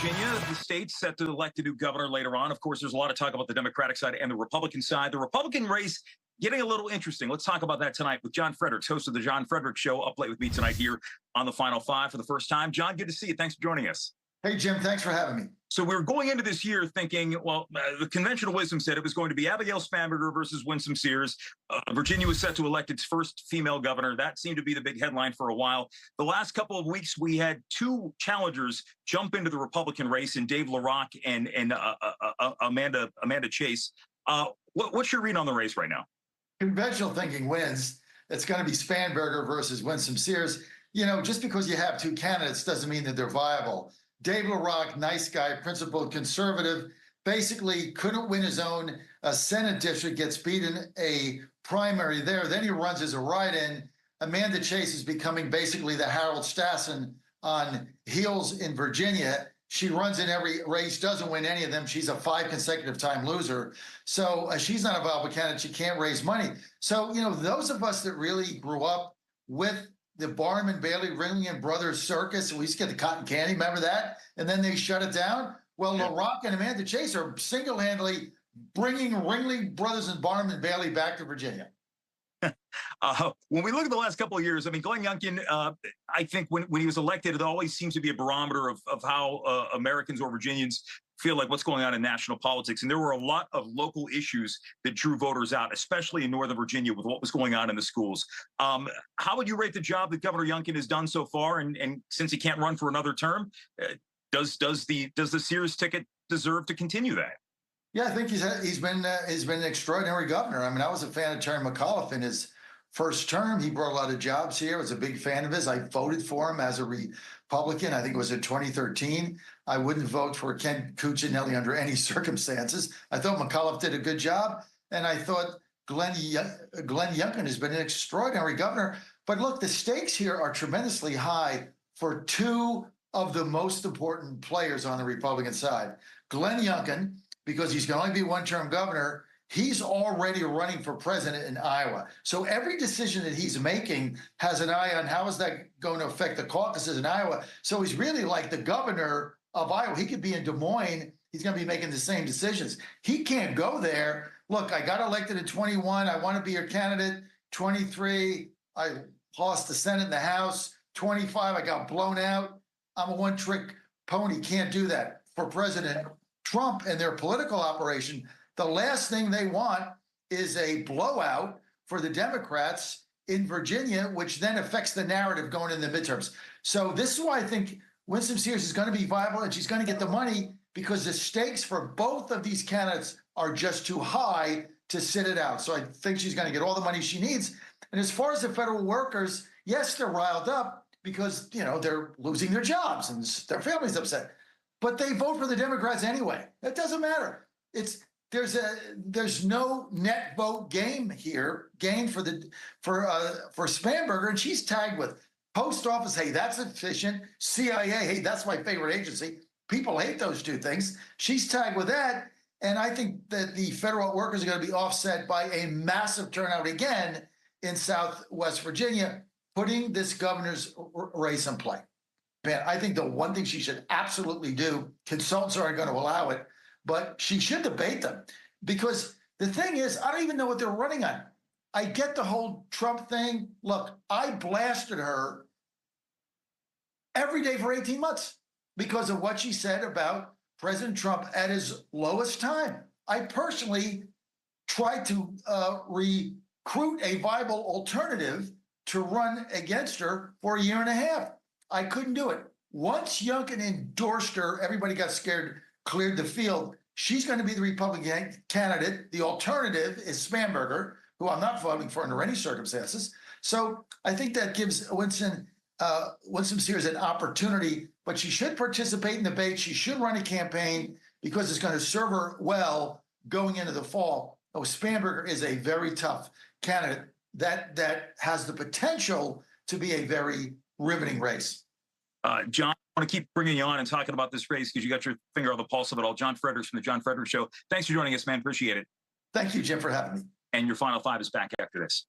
Virginia, the state's set to elect a new governor later on. Of course, there's a lot of talk about the Democratic side and the Republican side. The Republican race getting a little interesting. Let's talk about that tonight with John Fredericks, host of the John Fredericks Show, up late with me tonight here on the Final Five for the first time. John, good to see you. Thanks for joining us. Hey, Jim, thanks for having me. So we were going into this year thinking, well, the conventional wisdom said it was going to be Abigail Spanberger versus Winsome Earle-Sears. Virginia was set to elect its first female governor. That seemed to be the big headline for a while. The last couple of weeks, we had two challengers jump into the Republican race in Dave LaRock and Amanda Chase. What's your read on the race right now? Conventional thinking wins. It's going to be Spanberger versus Winsome Earle-Sears. You know, just because you have two candidates doesn't mean that they're viable. Dave LaRock, nice guy, principled conservative, basically couldn't win his own Senate district, gets beat in a primary there. Then he runs as a write-in. Amanda Chase is becoming basically the Harold Stassen on heels in Virginia. She runs in every race, doesn't win any of them. She's a 5 consecutive time loser. So she's not a viable candidate. She can't raise money. So, you know, those of us that really grew up with the Barnum and Bailey Ringling Brothers circus, we used to get the cotton candy, remember that? And then they shut it down. Well, yeah. LaRock and Amanda Chase are single-handedly bringing Ringling Brothers and Barnum and Bailey back to Virginia. When we look at the last couple of years, I mean, Glenn Youngkin, I think when he was elected, it always seems to be a barometer of how Americans or Virginians feel like what's going on in national politics. And there were a lot of local issues that drew voters out, especially in Northern Virginia with what was going on in the schools. How would you rate the job that Governor Youngkin has done so far? And since he can't run for another term, does the Sears ticket deserve to continue that? Yeah, I think he's been an extraordinary governor. I mean, I was a fan of Terry McAuliffe in his first term. He brought a lot of jobs here. I was a big fan of his. I voted for him as a Republican. I think it was in 2013. I wouldn't vote for Ken Cuccinelli under any circumstances. I thought McAuliffe did a good job, and I thought Glenn Youngkin has been an extraordinary governor. But look, the stakes here are tremendously high for two of the most important players on the Republican side. Glenn Youngkin, because he's going to only be one-term governor, he's already running for president in Iowa. So every decision that he's making has an eye on how is that going to affect the caucuses in Iowa. So he's really like the governor of Iowa. He could be in Des Moines. He's going to be making the same decisions. He can't go there. Look, I got elected in 21. I want to be your candidate. 23, I lost the Senate and the House. 25, I got blown out. I'm a one-trick pony. Can't do that. For President Trump and their political operation, the last thing they want is a blowout for the Democrats in Virginia, which then affects the narrative going in the midterms. So this is why I think Winsome Earle-Sears is going to be viable, and she's going to get the money because the stakes for both of these candidates are just too high to sit it out. So I think she's going to get all the money she needs. And as far as the federal workers, yes, they're riled up because, you know, they're losing their jobs and their families upset. But they vote for the Democrats anyway. It doesn't matter. There's no net vote gain for Spanberger, and she's tagged with Post Office. Hey, that's efficient. CIA. Hey, that's my favorite agency. People hate those two things. She's tagged with that, and I think that the federal workers are going to be offset by a massive turnout again in Southwest Virginia, putting this governor's race in play. Man, I think the one thing she should absolutely do, consultants aren't going to allow it, but she should debate them. Because the thing is, I don't even know what they're running on. I get the whole Trump thing. Look, I blasted her every day for 18 months because of what she said about President Trump at his lowest time. I personally tried to recruit a viable alternative to run against her for a year and a half. I couldn't do it. Once Youngkin endorsed her, everybody got scared, cleared the field. She's going to be the Republican candidate. The alternative is Spanberger, who I'm not voting for under any circumstances. So I think that gives Winsome Earle-Sears an opportunity, but she should participate in the debate. She should run a campaign because it's going to serve her well going into the fall. Oh, Spanberger is a very tough candidate that has the potential to be a very riveting race. John, I want to keep bringing you on and talking about this race because you got your finger on the pulse of it all. John Fredericks from the John Fredericks Show. Thanks for joining us, man. Appreciate it. Thank you, Jim, for having me. And your Final Five is back after this.